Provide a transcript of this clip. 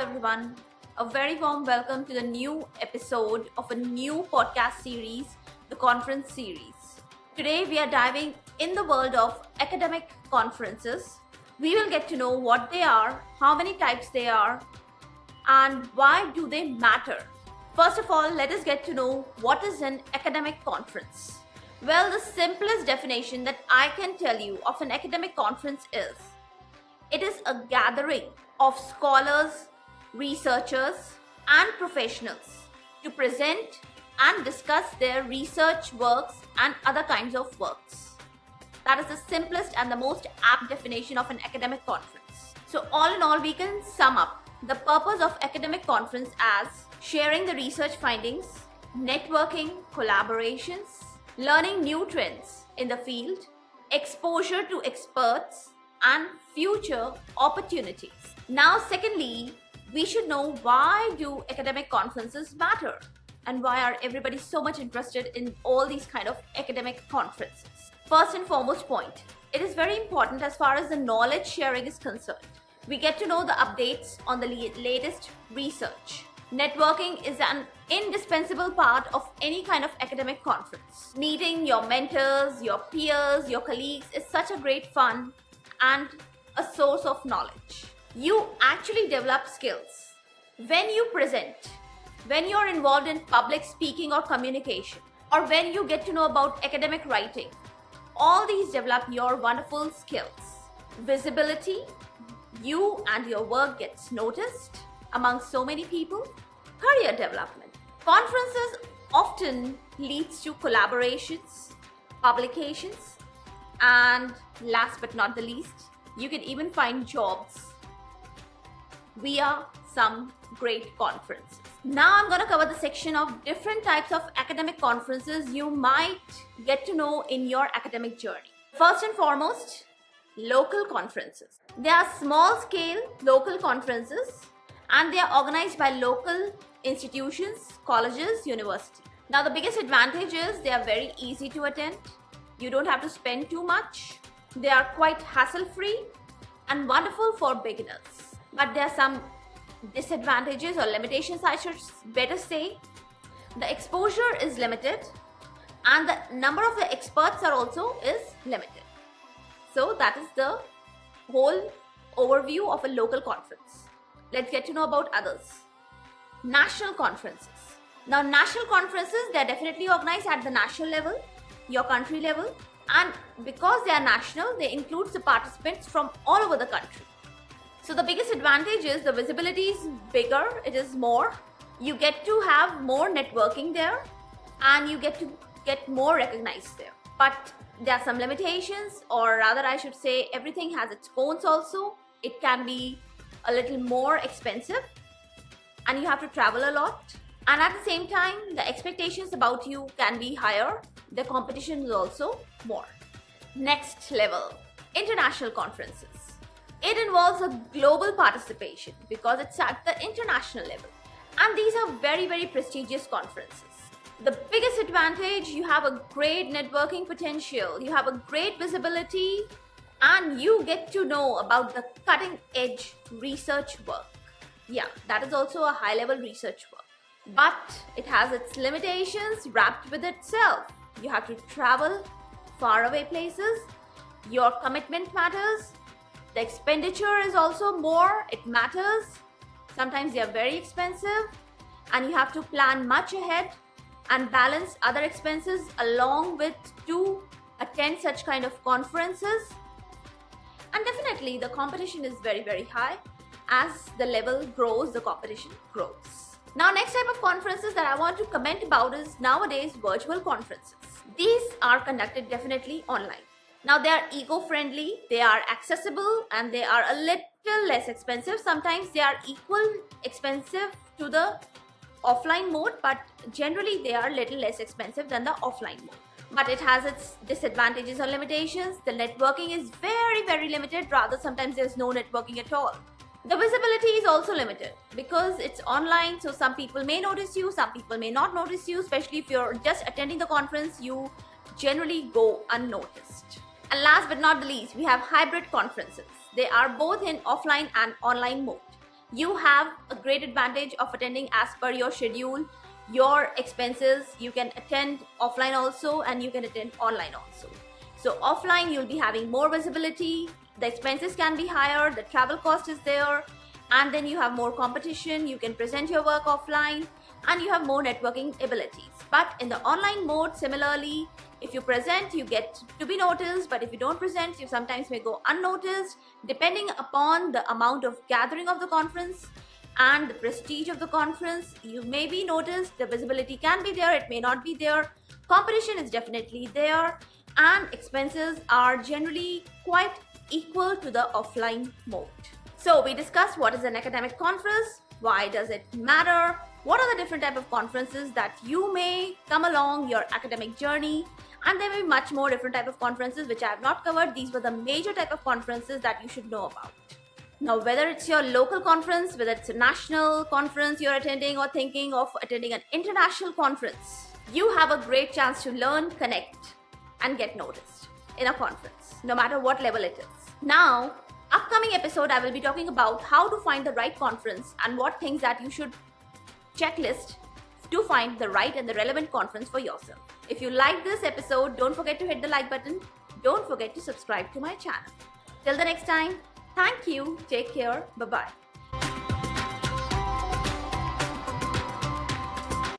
everyone. A very warm welcome to the new episode of a new podcast series, the Conference Series. Today, we are diving in the world of academic conferences. We will get to know what they are, how many types they are, and why do they matter. First of all, let us get to know what is an academic conference. Well, the simplest definition that I can tell you of an academic conference is it is a gathering of scholars, researchers, and professionals to present and discuss their research works and other kinds of works. That is the simplest and the most apt definition of an academic conference. So all in all, we can sum up the purpose of academic conference as sharing the research findings, networking, collaborations, learning new trends in the field, exposure to experts, and future opportunities. Now, secondly, we should know why do academic conferences matter and why are everybody so much interested in all these kind of academic conferences. First and foremost point, it is very important as far as the knowledge sharing is concerned. We get to know the updates on the latest research. Networking is an indispensable part of any kind of academic conference. Meeting your mentors, your peers, your colleagues is such a great fun and a source of knowledge. You actually develop skills. When you present, when you're involved in public speaking or communication, or when you get to know about academic writing, all these develop your wonderful skills. Visibility, you and your work gets noticed among so many people. Career development. Conferences often leads to collaborations, publications, and last but not the least, you can even find jobs via some great conferences. Now I'm going to cover the section of different types of academic conferences you might get to know in your academic journey. First and foremost, local conferences. They are small scale local conferences and they are organized by local institutions, colleges, universities. Now the biggest advantage is they are very easy to attend. You don't have to spend too much. They are quite hassle-free and wonderful for beginners. But there are some disadvantages or limitations, I should better say. The exposure is limited and the number of the experts are also is limited. So that is the whole overview of a local conference. Let's get to know about others. National conferences. Now national conferences, they are definitely organized at the national level, your country level, and because they are national, they include the participants from all over the country. So the biggest advantage is the visibility is bigger, it is more. You get to have more networking there and you get to get more recognized there. But there are some limitations, or rather I should say everything has its cons also. It can be a little more expensive and you have to travel a lot. And at the same time, the expectations about you can be higher. The competition is also more. Next level, international conferences. It involves a global participation because it's at the international level. And these are very, very prestigious conferences. The biggest advantage, you have a great networking potential, you have a great visibility, and you get to know about the cutting edge research work. Yeah, that is also a high level research work. But it has its limitations wrapped with itself. You have to travel far away places. Your commitment matters. The expenditure is also more. It matters. Sometimes they are very expensive and you have to plan much ahead and balance other expenses along with to attend such kind of conferences. And definitely the competition is very, very high. As the level grows, the competition grows. Now, next type of conferences that I want to comment about is nowadays virtual conferences. These are conducted definitely online. Now, they are eco-friendly, they are accessible, and they are a little less expensive. Sometimes they are equal expensive to the offline mode, but generally they are a little less expensive than the offline mode. But it has its disadvantages or limitations. The networking is very, very limited. Rather, sometimes there's no networking at all. The visibility is also limited because it's online, so some people may notice you, some people may not notice you, especially if you're just attending the conference, you generally go unnoticed. And last but not the least, we have hybrid conferences. They are both in offline and online mode. you have a great advantage of attending as per your schedule, your expenses. You can attend offline also and you can attend online also. So offline, you'll be having more visibility, the expenses can be higher, the travel cost is there, and then you have more competition. You can present your work offline and you have more networking abilities. But in the online mode, similarly, if you present, you get to be noticed, but if you don't present, you sometimes may go unnoticed. Depending upon the amount of gathering of the conference and the prestige of the conference, you may be noticed. The visibility can be there, it may not be there. Competition is definitely there, and expenses are generally quite equal to the offline mode. So we discussed what is an academic conference, why does it matter, what are the different type of conferences that you may come along your academic journey, and there may be much more different type of conferences which I have not covered. These were the major type of conferences that you should know about. Now, whether it's your local conference, whether it's a national conference you're attending or thinking of attending an international conference, you have a great chance to learn, connect, and get noticed in a conference, no matter what level it is. Now, upcoming episode, I will be talking about how to find the right conference and what things that you should checklist to find the right and the relevant conference for yourself. If you like this episode, don't forget to hit the like button. Don't forget to subscribe to my channel. Till the next time, thank you. Take care. Bye-bye.